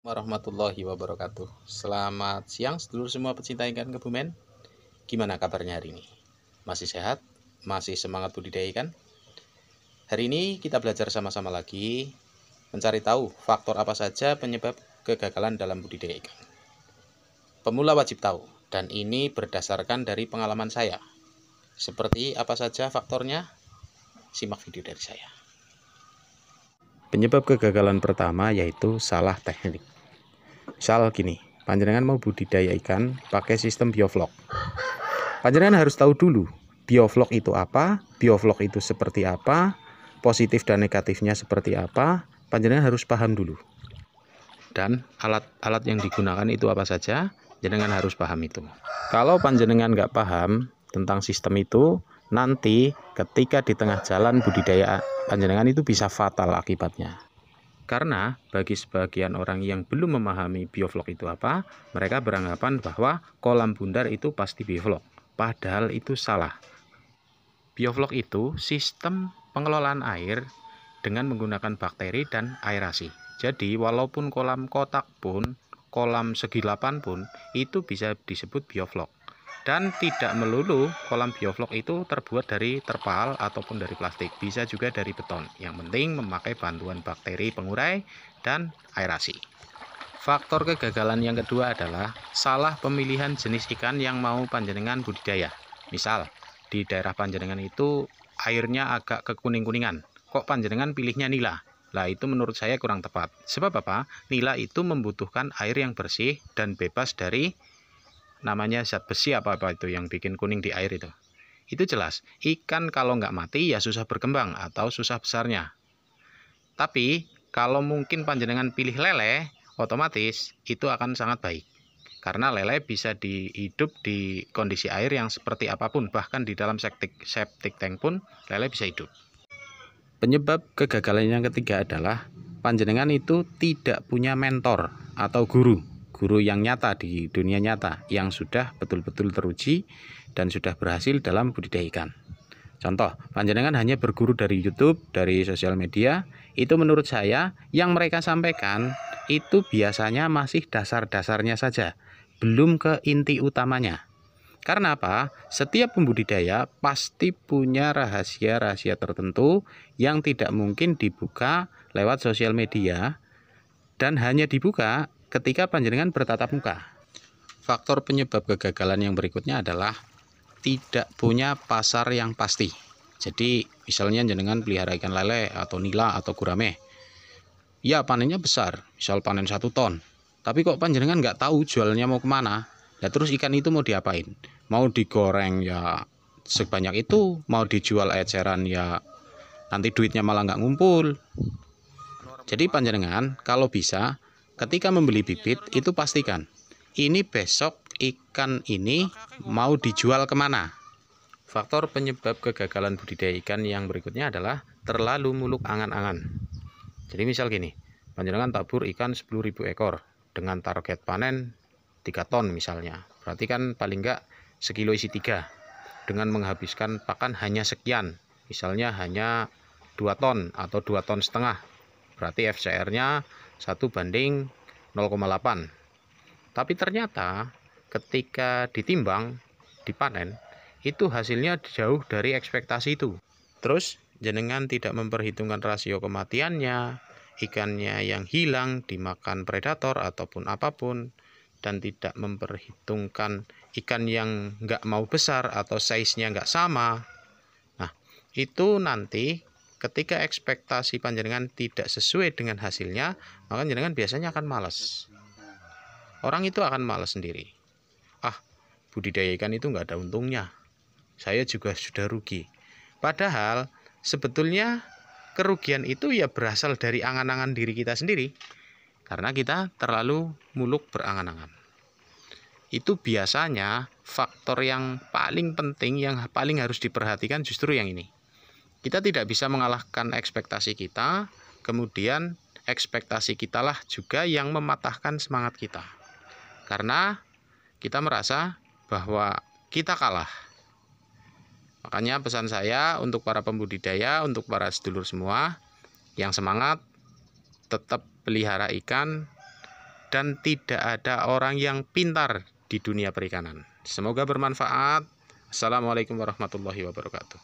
Warahmatullahi wabarakatuh. Selamat siang sedulur semua pecinta ikan Kebumen. Gimana kabarnya hari ini? Masih sehat? Masih semangat budidaya ikan? Hari ini kita belajar sama-sama lagi mencari tahu faktor apa saja penyebab kegagalan dalam budidaya ikan. Pemula wajib tahu, dan ini berdasarkan dari pengalaman saya. Seperti apa saja faktornya? Simak video dari saya. Penyebab kegagalan pertama yaitu salah teknik. Misal gini, panjenengan mau budidaya ikan pakai sistem bioflok. Panjenengan harus tahu dulu bioflok itu apa, bioflok itu seperti apa, positif dan negatifnya seperti apa. Panjenengan harus paham dulu. Dan alat-alat yang digunakan itu apa saja, panjenengan harus paham itu. Kalau panjenengan nggak paham tentang sistem itu, nanti ketika di tengah jalan budidaya panjenengan itu bisa fatal akibatnya. Karena bagi sebagian orang yang belum memahami bioflok itu apa, mereka beranggapan bahwa kolam bundar itu pasti bioflok. Padahal itu salah. Bioflok itu sistem pengelolaan air dengan menggunakan bakteri dan aerasi. Jadi walaupun kolam kotak pun, kolam segi 8 pun, itu bisa disebut bioflok. Dan tidak melulu kolam bioflok itu terbuat dari terpal ataupun dari plastik, bisa juga dari beton. Yang penting memakai bantuan bakteri pengurai dan aerasi. Faktor kegagalan yang kedua adalah salah pemilihan jenis ikan yang mau panjenengan budidaya. Misal, di daerah panjenengan itu airnya agak kekuning-kuningan. Kok panjenengan pilihnya nila? Lah itu menurut saya kurang tepat. Sebab apa? Nila itu membutuhkan air yang bersih dan bebas dari namanya zat besi apa-apa itu yang bikin kuning di air itu. Itu jelas, ikan kalau nggak mati ya susah berkembang atau susah besarnya. Tapi kalau mungkin panjenengan pilih lele, otomatis itu akan sangat baik. Karena lele bisa hidup di kondisi air yang seperti apapun, bahkan di dalam septic tank pun lele bisa hidup. Penyebab kegagalan yang ketiga adalah panjenengan itu tidak punya mentor atau guru yang nyata di dunia nyata, yang sudah betul-betul teruji dan sudah berhasil dalam budidaya ikan. Contoh, panjenengan hanya berguru dari YouTube, dari sosial media, itu menurut saya yang mereka sampaikan itu biasanya masih dasar-dasarnya saja, belum ke inti utamanya. Karena apa? Setiap pembudidaya pasti punya rahasia-rahasia tertentu yang tidak mungkin dibuka lewat sosial media dan hanya dibuka ketika panjenengan bertatap muka. Faktor penyebab kegagalan yang berikutnya adalah tidak punya pasar yang pasti. Jadi misalnya jenengan pelihara ikan lele atau nila atau gurame, ya panennya besar, misal panen 1 ton. Tapi kok panjenengan nggak tahu jualnya mau kemana? Nah terus ikan itu mau diapain? Mau digoreng ya sebanyak itu, mau dijual eceran ya nanti duitnya malah nggak ngumpul. Jadi panjenengan kalau bisa ketika membeli bibit itu pastikan ini besok ikan ini mau dijual kemana. Faktor penyebab kegagalan budidaya ikan yang berikutnya adalah terlalu muluk angan-angan. Jadi misal gini, panjenengan tabur ikan 10.000 ekor dengan target panen 3 ton misalnya. Berarti kan paling enggak sekilo isi 3 dengan menghabiskan pakan hanya sekian. Misalnya hanya 2 ton atau 2 ton setengah. Berarti FCR-nya 1:0,8. Tapi ternyata ketika ditimbang, dipanen, itu hasilnya jauh dari ekspektasi itu. Terus jenengan tidak memperhitungkan rasio kematiannya, ikannya yang hilang dimakan predator ataupun apapun, dan tidak memperhitungkan ikan yang nggak mau besar atau size-nya nggak sama. Nah, itu nanti ketika ekspektasi panjenengan tidak sesuai dengan hasilnya, maka jenengan biasanya akan malas. Orang itu akan malas sendiri. Budidaya ikan itu nggak ada untungnya. Saya juga sudah rugi. Padahal sebetulnya kerugian itu ya berasal dari angan-angan diri kita sendiri. Karena kita terlalu muluk berangan-angan. Itu biasanya faktor yang paling penting, yang paling harus diperhatikan justru yang ini. Kita tidak bisa mengalahkan ekspektasi kita, kemudian ekspektasi kitalah juga yang mematahkan semangat kita. Karena kita merasa bahwa kita kalah. Makanya pesan saya untuk para pembudidaya, untuk para sedulur semua yang semangat, tetap pelihara ikan, dan tidak ada orang yang pintar di dunia perikanan. Semoga bermanfaat. Assalamualaikum warahmatullahi wabarakatuh.